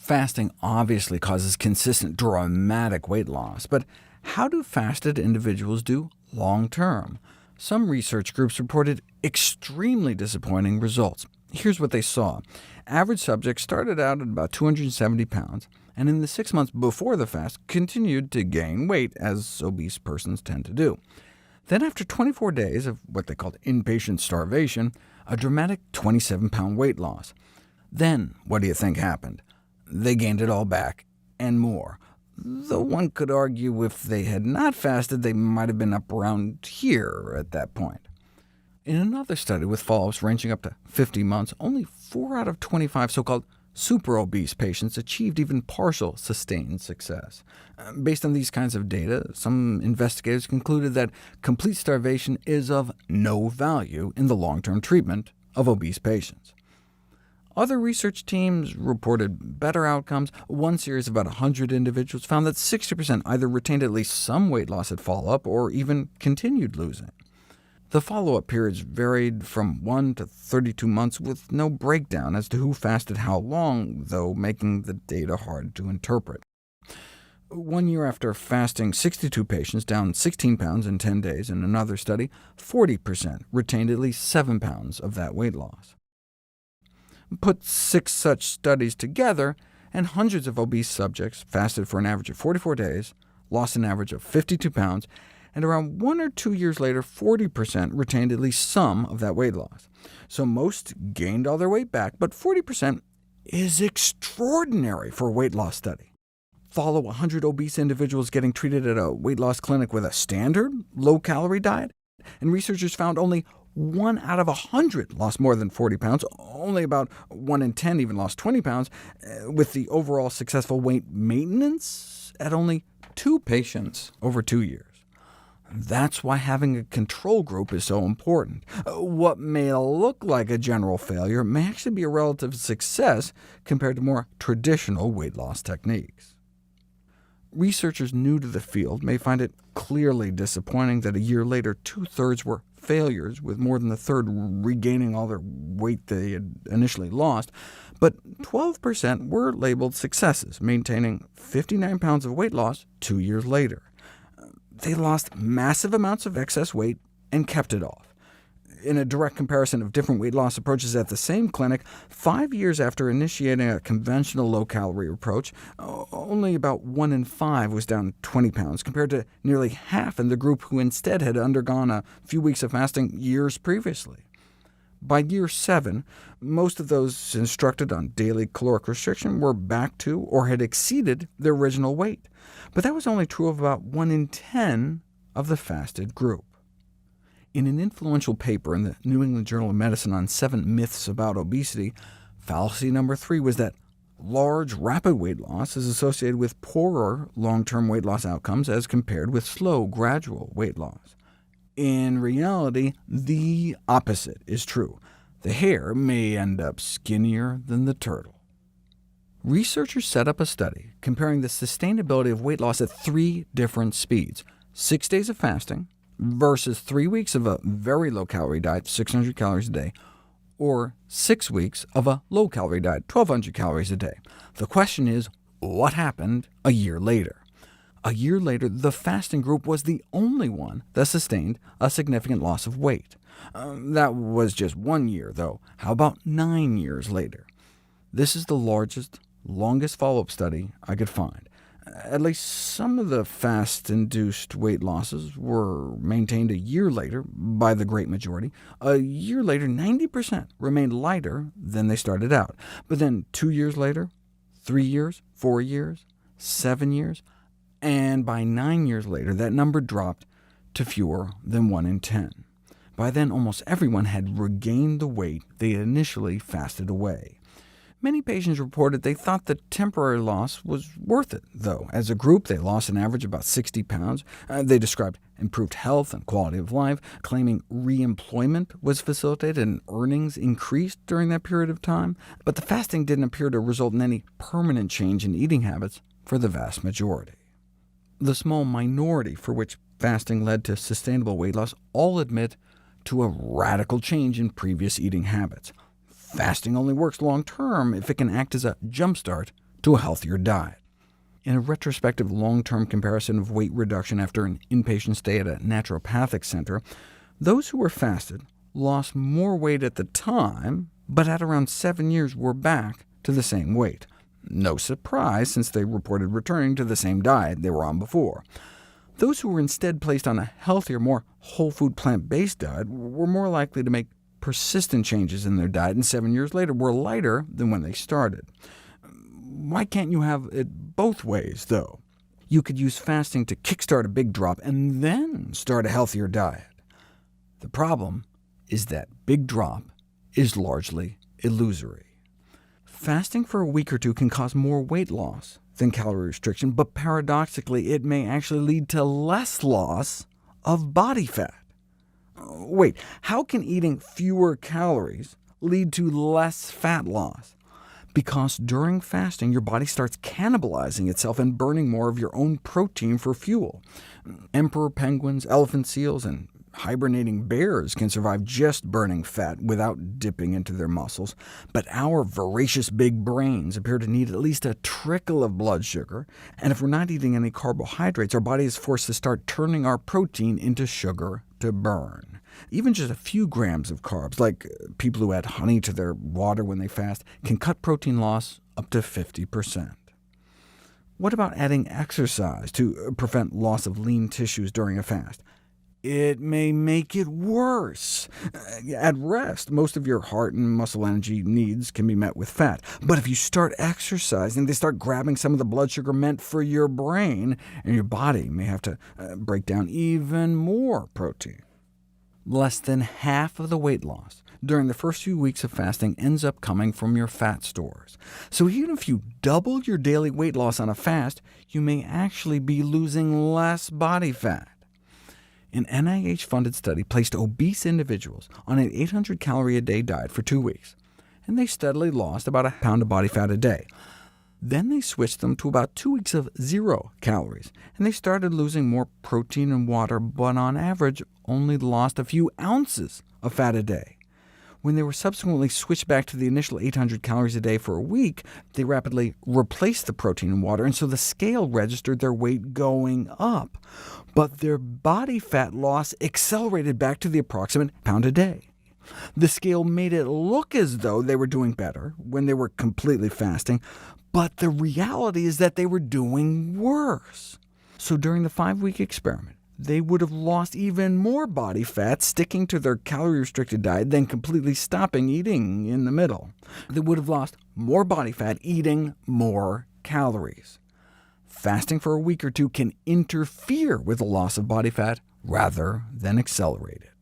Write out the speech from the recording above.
Fasting obviously causes consistent, dramatic weight loss, but how do fasted individuals do long-term? Some research groups reported extremely disappointing results. Here's what they saw. Average subjects started out at about 270 pounds, and in the 6 months before the fast continued to gain weight, as obese persons tend to do. Then after 24 days of what they called inpatient starvation, a dramatic 27-pound weight loss. Then what do you think happened? They gained it all back, and more. Though one could argue if they had not fasted, they might have been up around here at that point. In another study with follow-ups ranging up to 50 months, only 4 out of 25 so-called super-obese patients achieved even partial sustained success. Based on these kinds of data, some investigators concluded that complete starvation is of no value in the long-term treatment of obese patients. Other research teams reported better outcomes. One series of about 100 individuals found that 60% either retained at least some weight loss at follow-up, or even continued losing. The follow-up periods varied from 1 to 32 months, with no breakdown as to who fasted how long, though making the data hard to interpret. 1 year after fasting 62 patients down 16 pounds in 10 days in another study, 40% retained at least 7 pounds of that weight loss. Put 6 such studies together, and hundreds of obese subjects fasted for an average of 44 days, lost an average of 52 pounds, and around 1 or 2 years later, 40% retained at least some of that weight loss. So most gained all their weight back, but 40% is extraordinary for a weight loss study. Follow 100 obese individuals getting treated at a weight loss clinic with a standard, low-calorie diet, and researchers found only 1 out of 100 lost more than 40 pounds, only about 1 in 10 even lost 20 pounds, with the overall successful weight maintenance at only 2 patients over 2 years. That's why having a control group is so important. What may look like a general failure may actually be a relative success compared to more traditional weight loss techniques. Researchers new to the field may find it clearly disappointing that a year later 2/3 were failures, with more than a third regaining all their weight they had initially lost, but 12% were labeled successes, maintaining 59 pounds of weight loss 2 years later. They lost massive amounts of excess weight and kept it off. In a direct comparison of different weight loss approaches at the same clinic, 5 years after initiating a conventional low-calorie approach, only about 1 in 5 was down 20 pounds, compared to nearly half in the group who instead had undergone a few weeks of fasting years previously. By year 7, most of those instructed on daily caloric restriction were back to or had exceeded their original weight, but that was only true of about 1 in 10 of the fasted group. In an influential paper in the New England Journal of Medicine on 7 myths about obesity, fallacy number 3 was that large, rapid weight loss is associated with poorer long-term weight loss outcomes as compared with slow, gradual weight loss. In reality, the opposite is true. The hare may end up skinnier than the turtle. Researchers set up a study comparing the sustainability of weight loss at 3 different speeds: 6 days of fasting versus 3 weeks of a very low-calorie diet, 600 calories a day, or 6 weeks of a low-calorie diet, 1,200 calories a day. The question is, what happened a year later? A year later, the fasting group was the only one that sustained a significant loss of weight. That was just 1 year, though. How about 9 years later? This is the largest, longest follow-up study I could find. At least some of the fast-induced weight losses were maintained a year later by the great majority. A year later, 90% remained lighter than they started out. But then 2 years later, 3 years, 4 years, 7 years, and by 9 years later, that number dropped to fewer than 1 in 10. By then, almost everyone had regained the weight they had initially fasted away. Many patients reported they thought the temporary loss was worth it, though. As a group, they lost an average of about 60 pounds. They described improved health and quality of life, claiming re-employment was facilitated and earnings increased during that period of time. But the fasting didn't appear to result in any permanent change in eating habits for the vast majority. The small minority for which fasting led to sustainable weight loss all admit to a radical change in previous eating habits. Fasting only works long-term if it can act as a jumpstart to a healthier diet. In a retrospective long-term comparison of weight reduction after an inpatient stay at a naturopathic center, those who were fasted lost more weight at the time, but at around 7 years were back to the same weight. No surprise, since they reported returning to the same diet they were on before. Those who were instead placed on a healthier, more whole-food plant-based diet were more likely to make persistent changes in their diet, and 7 years later were lighter than when they started. Why can't you have it both ways, though? You could use fasting to kickstart a big drop and then start a healthier diet. The problem is that big drop is largely illusory. Fasting for a week or two can cause more weight loss than calorie restriction, but paradoxically it may actually lead to less loss of body fat. Wait, how can eating fewer calories lead to less fat loss? Because during fasting, your body starts cannibalizing itself and burning more of your own protein for fuel. Emperor penguins, elephant seals, and hibernating bears can survive just burning fat without dipping into their muscles, but our voracious big brains appear to need at least a trickle of blood sugar, and if we're not eating any carbohydrates, our body is forced to start turning our protein into sugar to burn. Even just a few grams of carbs, like people who add honey to their water when they fast, can cut protein loss up to 50%. What about adding exercise to prevent loss of lean tissues during a fast? It may make it worse. At rest, most of your heart and muscle energy needs can be met with fat. But if you start exercising, they start grabbing some of the blood sugar meant for your brain, and your body may have to break down even more protein. Less than half of the weight loss during the first few weeks of fasting ends up coming from your fat stores. So even if you double your daily weight loss on a fast, you may actually be losing less body fat. An NIH-funded study placed obese individuals on an 800-calorie-a-day diet for 2 weeks, and they steadily lost about a pound of body fat a day. Then they switched them to about 2 weeks of 0 calories, and they started losing more protein and water, but on average only lost a few ounces of fat a day. When they were subsequently switched back to the initial 800 calories a day for a week, they rapidly replaced the protein and water, and so the scale registered their weight going up. But their body fat loss accelerated back to the approximate pound a day. The scale made it look as though they were doing better when they were completely fasting, but the reality is that they were doing worse. So during the 5-week experiment, they would have lost even more body fat sticking to their calorie-restricted diet than completely stopping eating in the middle. They would have lost more body fat eating more calories. Fasting for a week or two can interfere with the loss of body fat rather than accelerate it.